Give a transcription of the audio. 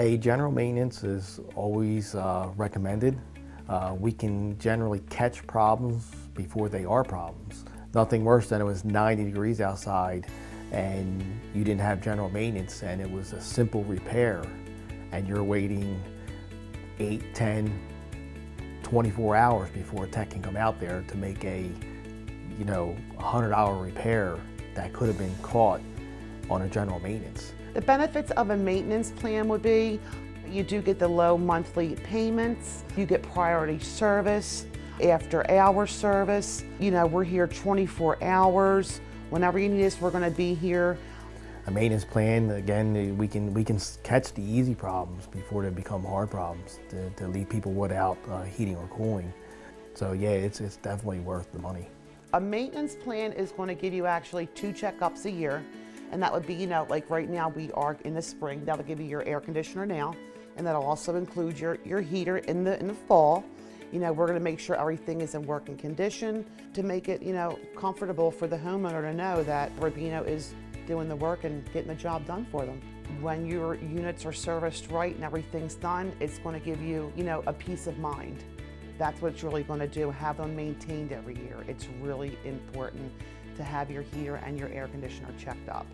A general maintenance is always recommended. We can generally catch problems before they are problems. Nothing worse than it was 90 degrees outside and you didn't have general maintenance and it was a simple repair and you're waiting 8, 10, 24 hours before a tech can come out there to make a, $100 repair that could have been caught on a general maintenance. The benefits of a maintenance plan would be you do get the low monthly payments, you get priority service, after hour service. We're here 24 hours. Whenever you need us, we're going to be here. A maintenance plan, again, we can catch the easy problems before they become hard problems to leave people without heating or cooling. So yeah, it's definitely worth the money. A maintenance plan is going to give you actually 2 checkups a year, and that would be, like right now we are in the spring, that'll give you your air conditioner now, and that'll also include your heater in the fall. We're going to make sure everything is in working condition to make it, comfortable for the homeowner to know that Rubino is doing the work and getting the job done for them. When your units are serviced right and everything's done, it's going to give you, a peace of mind. That's what it's really going to do, have them maintained every year. It's really important to have your heater and your air conditioner checked up.